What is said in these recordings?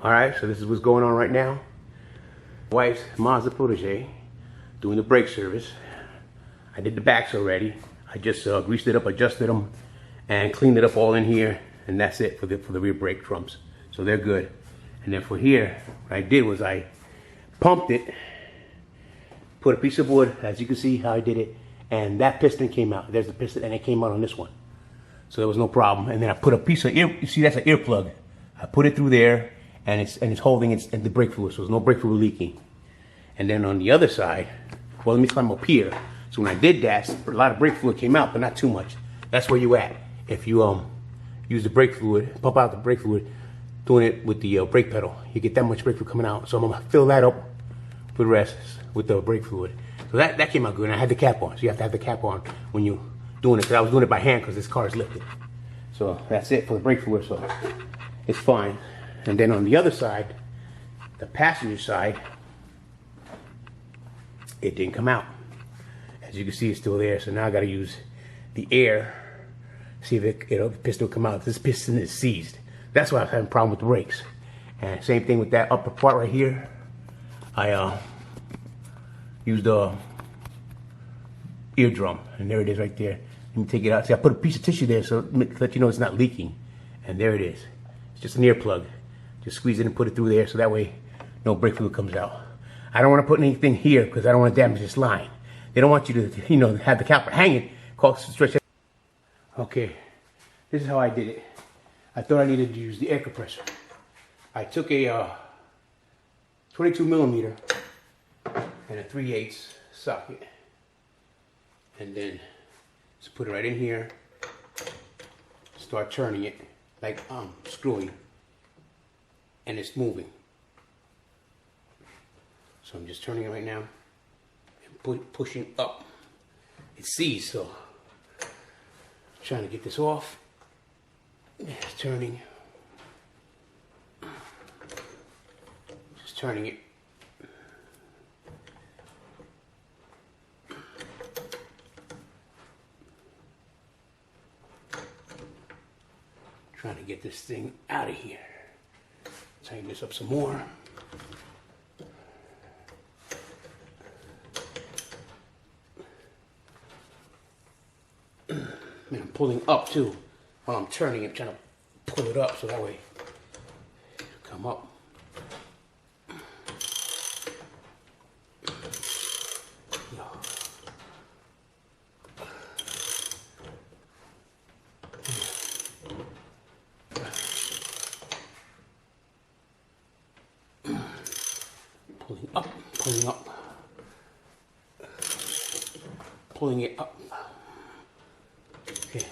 Alright, so this is what's going on right now. Wife's Mazda Protege, doing the brake service. I did the backs already. I just greased it up, adjusted them, and cleaned it up all in here, and that's it for the rear brake drums. So they're good. And then for here, what I did was I pumped it, put a piece of wood, as you can see how I did it, and that piston came out. There's the piston, and it came out on this one. So there was no problem. And then I put a piece of ear, you see that's an earplug. I put it through there, and it's holding the brake fluid, so there's no brake fluid leaking. And then on the other side, well, let me climb up here. So when I did that, a lot of brake fluid came out, but not too much. That's where you at. If you use the brake fluid, pump out the brake fluid, doing it with the brake pedal, you get that much brake fluid coming out. So I'm gonna fill that up with the rest with the brake fluid. So that came out good, and I had the cap on. So you have to have the cap on when you doing it, because I was doing it by hand because this car is lifted. So that's it for the brake fluid, so it's fine. And then on the other side, the passenger side, it didn't come out. As you can see, it's still there. So now I got to use the air, see if the piston will come out. This piston is seized. That's why I was having a problem with the brakes. And same thing with that upper part right here. I used the eardrum, and there it is right there. Let me take it out. See, I put a piece of tissue there so to let you know it's not leaking. And there it is. It's just an earplug. Just squeeze it and put it through there so that way no brake fluid comes out. I don't want to put anything here because I don't want to damage this line. They don't want you to, have the caliper hanging, stretch it. Okay, this is how I did it. I thought I needed to use the air compressor. I took a 22 millimeter and a 3/8 socket, and then just put it right in here. Start turning it like I'm screwing, and it's moving. So I'm just turning it right now and pushing up. It's seized, so I'm trying to get this off. It's turning. Just turning it. Trying to get this thing out of here. Tighten this up some more. And I'm pulling up too while I'm turning it, trying to pull it up so that way it'll come up. Pulling up, pulling up, pulling it up. Okay.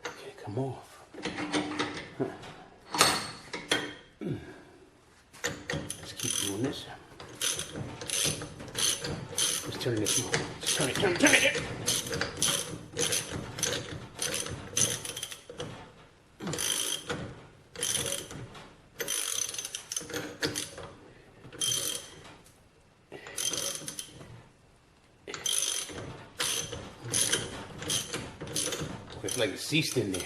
Okay, come off. Let's keep doing this. Just turn this more. Just turn it. It's like it's seized in there.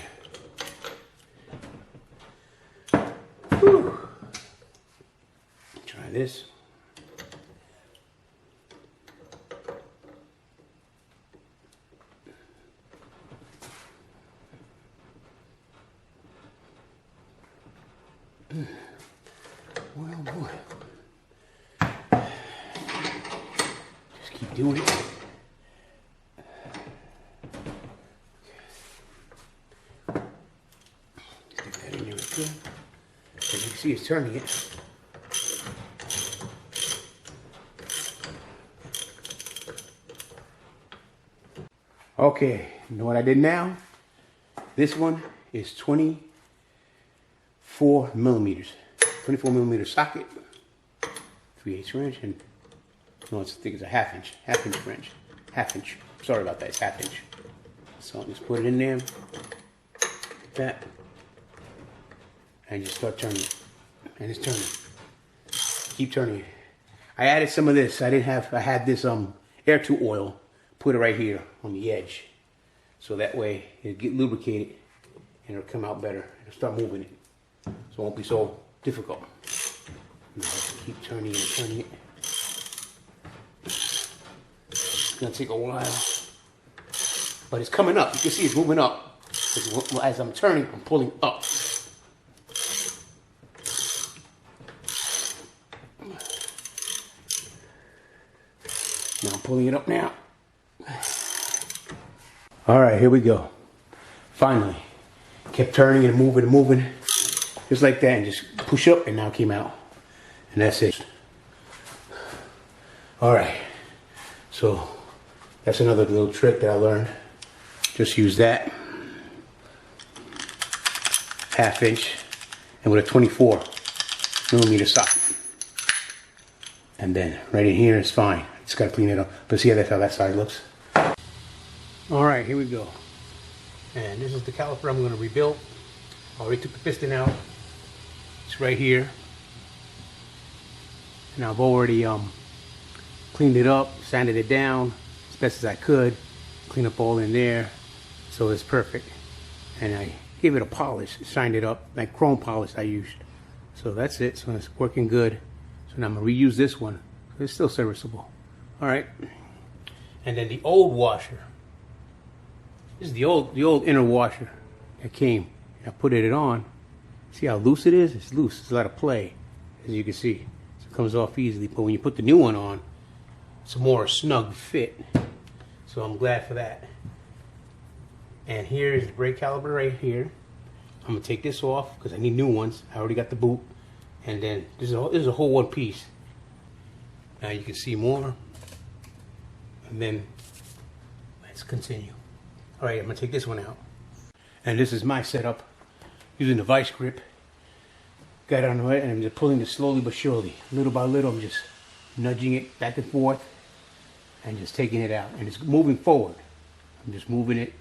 Whew. Try this. Well, boy. Just keep doing it. As you can see, it's turning it. Okay, you know what I did now? This one is 24 millimeters. 24 millimeter socket, 3/8 wrench, and no, I think it's a half inch wrench. Half inch. Sorry about that, it's half inch. So I'll just put it in there, like that. And just start turning it. And it's turning. Keep turning it. I added some of this. I had this air 2 oil. Put it right here on the edge. So that way it'll get lubricated and it'll come out better. It'll start moving it, so it won't be so difficult. Now, keep turning it, turning it. It's gonna take a while, but it's coming up. You can see it's moving up. As I'm turning, I'm pulling up. Now I'm pulling it up now. All right, here we go. Finally, kept turning and moving, just like that, and just push up, and now it came out, and that's it. All right, so that's another little trick that I learned. Just use that 1/2 inch, and with a 24mm socket, and then right in here is fine. Just gotta clean it up. But see, that's how that side looks. All right, here we go. And this is the caliper I'm gonna rebuild. I already took the piston out. It's right here. And I've already cleaned it up, sanded it down as best as I could, clean up all in there, so it's perfect. And I gave it a polish, shined it up, like chrome polish I used. So that's it, so it's working good. So now I'm gonna reuse this one. It's still serviceable. All right, and then the old washer. This is the old inner washer that came. I put it on. See how loose it is? It's loose. It's a lot of play, as you can see. So it comes off easily. But when you put the new one on, it's a more snug fit. So I'm glad for that. And here is the brake caliper right here. I'm gonna take this off because I need new ones. I already got the boot. And then this is a whole one piece. Now you can see more. And then let's continue. All right, I'm gonna take this one out. And this is my setup using the vice grip. Got it on the way, and I'm just pulling it slowly but surely. Little by little, I'm just nudging it back and forth and just taking it out. And it's moving forward. I'm just moving it,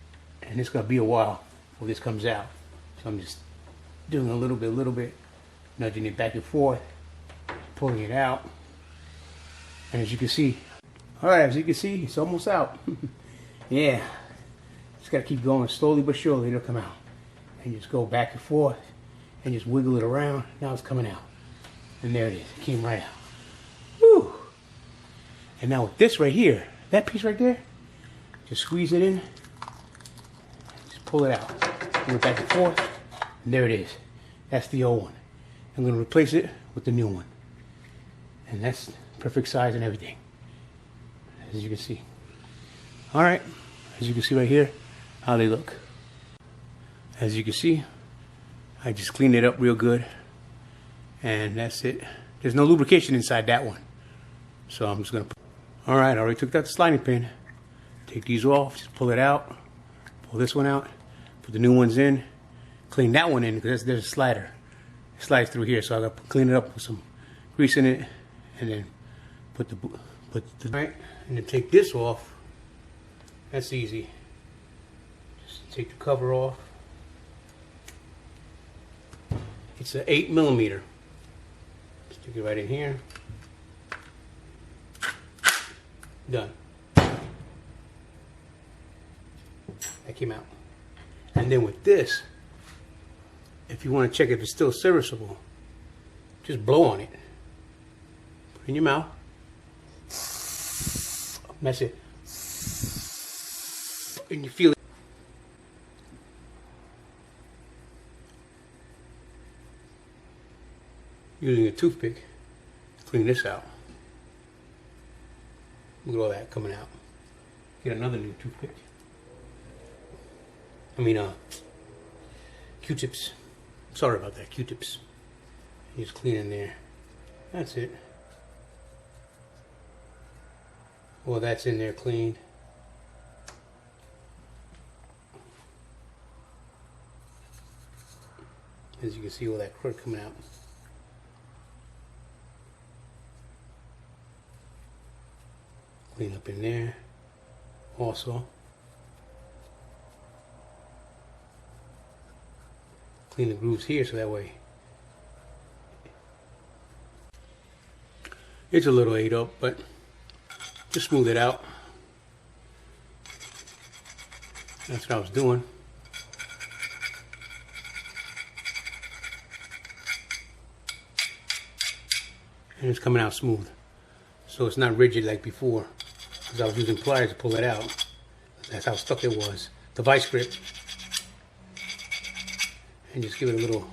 and it's gonna be a while before this comes out. So I'm just doing a little bit, nudging it back and forth, pulling it out. And as you can see, all right, as you can see, it's almost out. Yeah, just gotta keep going slowly but surely, it'll come out. And just go back and forth and just wiggle it around. Now it's coming out. And there it is, it came right out. Woo! And now with this right here, that piece right there, just squeeze it in, just pull it out. Go back and forth, and there it is. That's the old one. I'm gonna replace it with the new one. And that's perfect size and everything, as you can see. All right, as you can see right here, how they look. As you can see, I just cleaned it up real good, and that's it. There's no lubrication inside that one, so I'm just gonna all right, I already took out the sliding pin. Take these off, just pull it out, pull this one out, put the new ones in, clean that one in because there's a slider. It slides through here, so I got to clean it up with some grease in it, and then put the right, and then take this off. That's easy. Just take the cover off. It's an 8mm. Stick it right in here. Done. That came out. And then with this, if you want to check if it's still serviceable, just blow on it. Put it in your mouth. That's it. And you feel it. Using a toothpick to clean this out. Look at all that coming out. Get another new toothpick. Q-tips. Sorry about that, Q-tips. Just clean in there. That's it. Well, that's in there cleaned. As you can see, all that crud coming out. Clean up in there also. Clean the grooves here so that way it's a little ate up, but just smooth it out. That's what I was doing. and it's coming out smooth. So it's not rigid like before, because I was using pliers to pull it out. That's how stuck it was. The vice grip. And just give it a little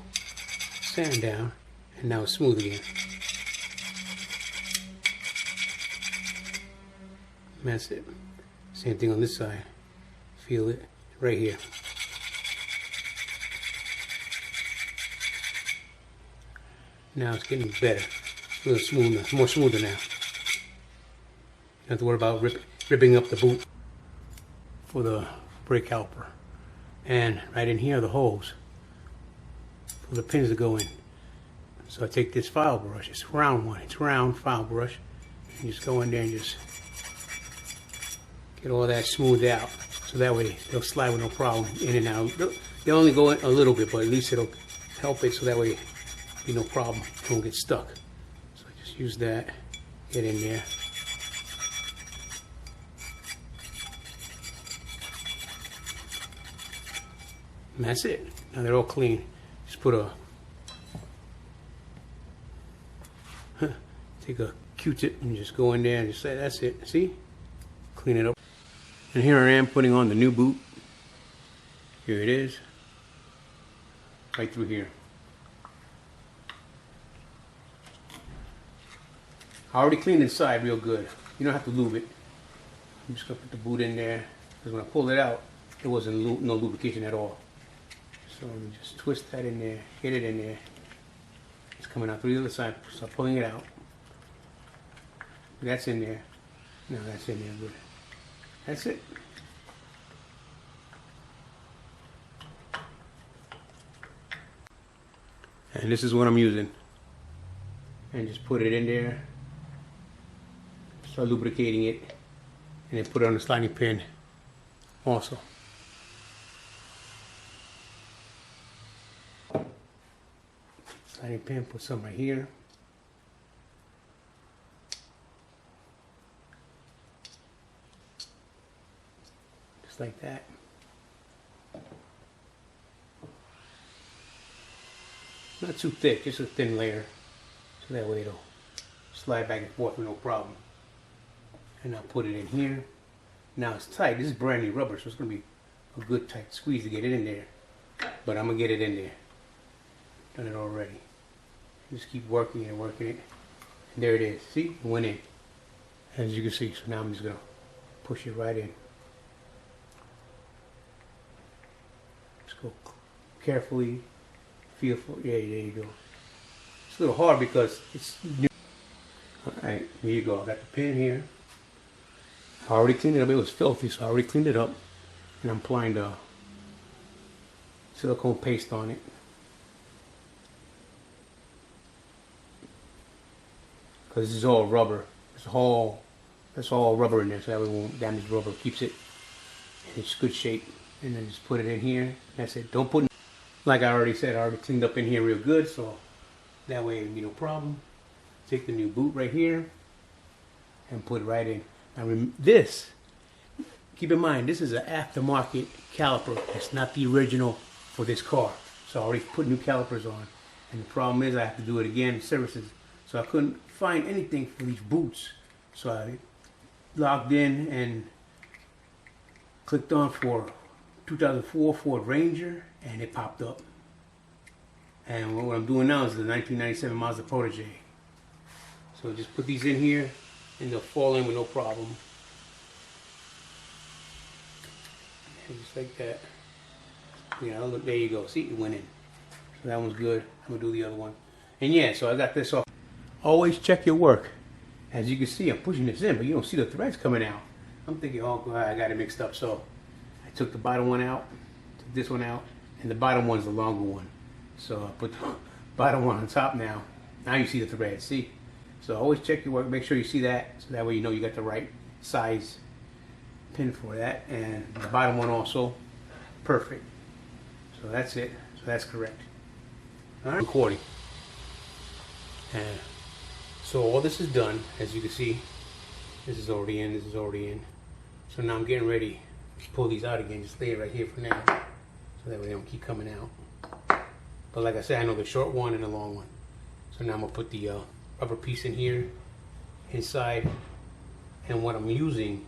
sand down, and now it's smooth again. And that's it. Same thing on this side. Feel it right here. Now it's getting better. A little smoother, more smoother now. You don't have to worry about ripping up the boot for the brake caliper. And right in here are the holes for the pins to go in. So I take this file brush, it's a round one, it's a round file brush, and just go in there and just get all that smoothed out. So that way they'll slide with no problem in and out. They'll only go in a little bit, but at least it'll help it so that way it'll be no problem. It won't get stuck. So I just use that, get in there. And that's it. Now they're all clean. Just put a, take a Q-tip and just go in there and just say, that's it. See? Clean it up. And here I am putting on the new boot. Here it is. Right through here. I already cleaned inside real good. You don't have to lube it. I'm just gonna put the boot in there, because when I pulled it out, there wasn't no lubrication at all. So let me just twist that in there, get it in there. It's coming out through the other side, so I'm pulling it out. That's in there. No, that's in there, good. That's it. And this is what I'm using. And just put it in there. Start lubricating it. And then put it on the sliding pin also. Sliding pin, put some right here. Just like that. Not too thick, just a thin layer. So that way it'll slide back and forth with no problem. And I'll put it in here. Now it's tight. This is brand new rubber, so it's going to be a good tight squeeze to get it in there. But I'm going to get it in there. Done it already. Just keep working and working it. And there it is. See? It went in. As you can see. So now I'm just going to push it right in. Just go carefully. Feel for it. Yeah, there you go. It's a little hard because it's new. Alright, here you go. I got the pin here. I already cleaned it up. It was filthy, so I already cleaned it up. And I'm applying the silicone paste on it. Because this is all rubber. That's all rubber in there, so that way it won't damage the rubber. Keeps it in its good shape. And then just put it in here. That's it. Don't put, like I already said, I already cleaned up in here real good, so that way it'll be no problem. Take the new boot right here and put it right in. Now this, keep in mind, this is an aftermarket caliper. It's not the original for this car. So I already put new calipers on. And the problem is I have to do it again, services. So I couldn't find anything for these boots. So I logged in and clicked on for 2004 Ford Ranger, and it popped up. And what I'm doing now is the 1997 Mazda Protege. So just put these in here and they'll fall in with no problem. And just like that. Yeah, look, there you go. See, it went in. So that one's good. I'm gonna do the other one. And yeah, so I got this off. Always check your work. As you can see, I'm pushing this in, but you don't see the threads coming out. I'm thinking, oh God, I got it mixed up. So I took the bottom one out, took this one out, and the bottom one's the longer one. So I put the bottom one on top now. Now you see the threads, see? So always check your work, make sure you see that, so that way you know you got the right size pin for that. And the bottom one also, perfect. So that's it, so that's correct. All right, recording. And so all this is done, as you can see. This is already in, this is already in. So now I'm getting ready to pull these out again, just lay it right here for now. So that way they don't keep coming out. But like I said, I know the short one and the long one. So now I'm gonna put the rubber piece in here, inside, and what I'm using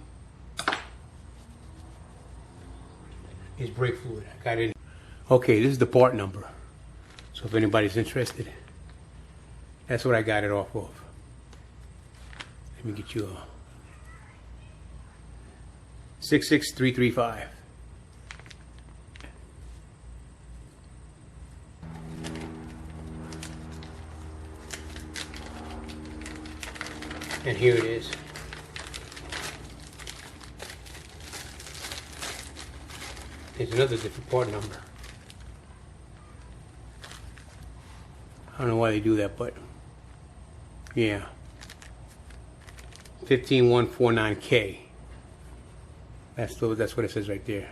is brake fluid. I got it. Okay, this is the part number. So if anybody's interested, that's what I got it off of. Let me get you a 66335. And here it is. There's another different part number. I don't know why they do that, but yeah. 15149K. That's what it says right there.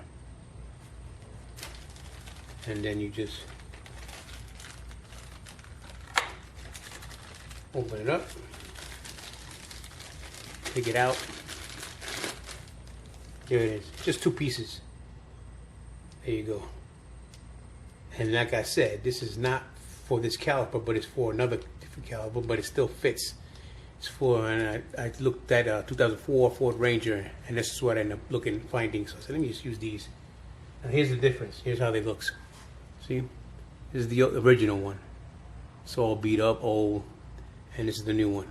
And then you just open it up. Take it out. Here it is. Just two pieces. There you go. And like I said, this is not for this caliper, but it's for another different caliper, but it still fits. It's for, and I looked at a 2004 Ford Ranger, and this is what I ended up finding. So I said, let me just use these. Now here's the difference. Here's how they look. See? This is the original one. It's all beat up, old, and this is the new one.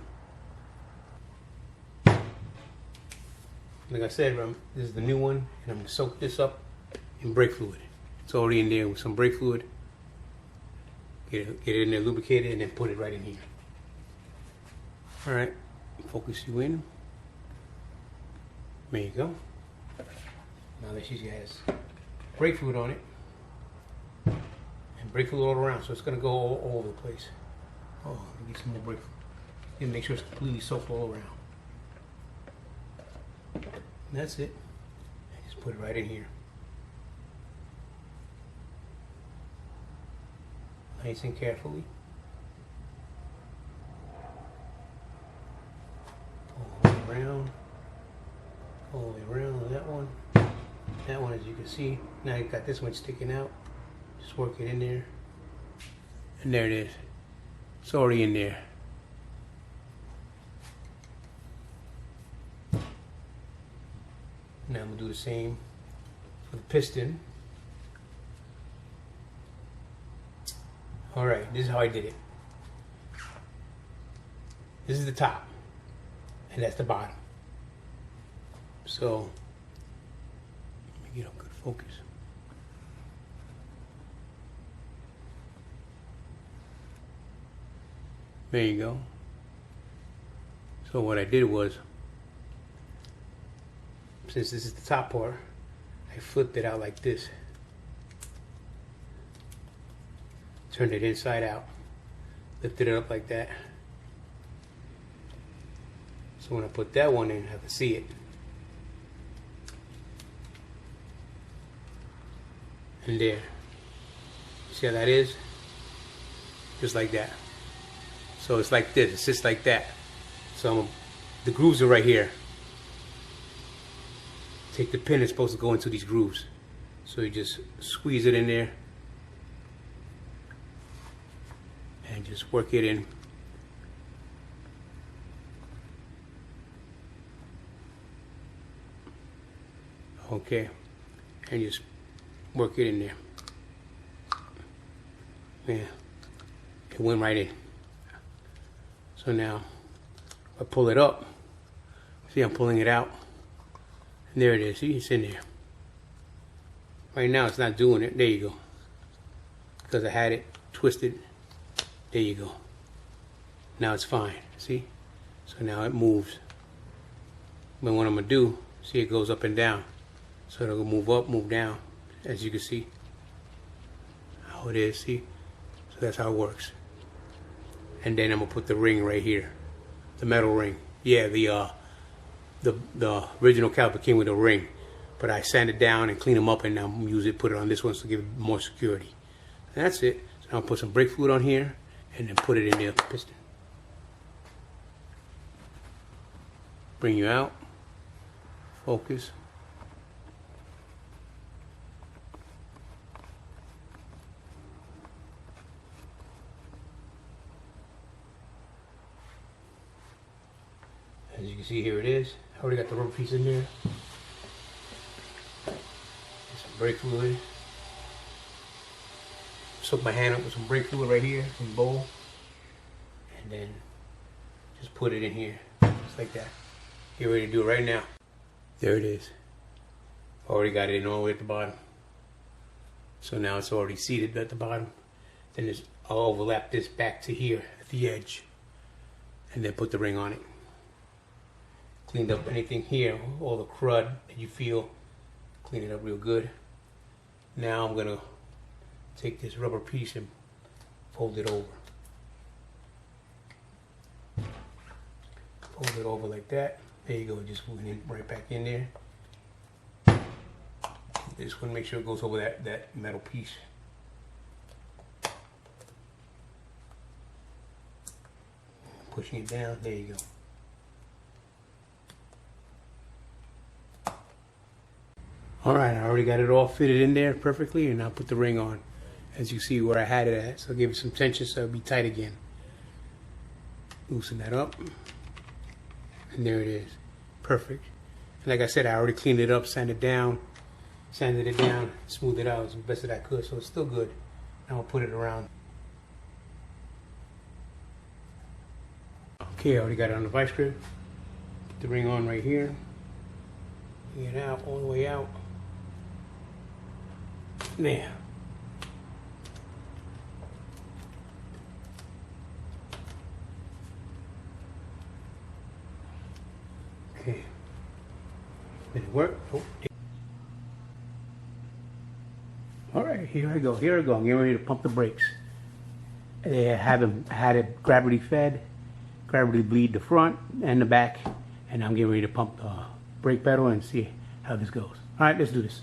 Like I said, this is the new one, and I'm going to soak this up in brake fluid. It's already in there with some brake fluid. Get it in there, lubricate it, and then put it right in here. Alright, focus you in. There you go. Now that she has brake fluid on it, and brake fluid all around, so it's going to go all over the place. Oh, let me get some more brake fluid. And make sure it's completely soaked all around. And that's it. I just put it right in here. Nice and carefully. All the way around. All the way around on that one. That one, as you can see, now you've got this one sticking out. Just work it in there. And there it is. It's already in there. Now I'm going to do the same for the piston. Alright, this is how I did it. This is the top, and that's the bottom. So, let me get a good focus. There you go. So what I did was, since this is the top part, I flipped it out like this. Turned it inside out. Lifted it up like that. So when I put that one in, I have to see it. And there. See how that is? Just like that. So it's like this. It sits like that. So the grooves are right here. Take the pin, it's supposed to go into these grooves. So you just squeeze it in there and just work it in. Okay, and just work it in there. Yeah, it went right in. So now, if I pull it up, see I'm pulling it out. And there it is, see, it's in there. Right now it's not doing it, there you go. Because I had it twisted, there you go. Now it's fine, see? So now it moves. But what I'm gonna do, see it goes up and down. So it'll move up, move down, as you can see. How it is, see? So that's how it works. And then I'm gonna put the ring right here. The metal ring. Yeah, the original caliper came with a ring, but I sand it down and clean them up and now use it, put it on this one to give it more security. And that's it. So now I'll put some brake fluid on here and then put it in the piston. Bring you out. Focus. can see, here it is. I already got the rubber piece in there. Some brake fluid. Soak my hand up with some brake fluid right here, some bowl, and then just put it in here, just like that. Get ready to do it right now. There it is. Already got it in all the way at the bottom. So now it's already seated at the bottom. Then I'll overlap this back to here at the edge, and then put the ring on it. Cleaned up anything here, all the crud that you feel. Clean it up real good. Now I'm gonna take this rubber piece and fold it over. Fold it over like that. There you go, just moving it right back in there. Just want to make sure it goes over that metal piece. Pushing it down, there you go. Alright, I already got it all fitted in there perfectly, and I'll put the ring on. As you see where I had it at, so I'll give it some tension so it'll be tight again. Loosen that up. And there it is. Perfect. Like I said, I already cleaned it up, sanded it down, smoothed it out as best as I could, so it's still good. Now I'll put it around. Okay, I already got it on the vice grip. Put the ring on right here. Bring it out, all the way out. There. Okay. Did it work? Oh. Alright, here I go. I'm getting ready to pump the brakes. They had it gravity fed, gravity bleed the front and the back, and I'm getting ready to pump the brake pedal and see how this goes. Alright, let's do this.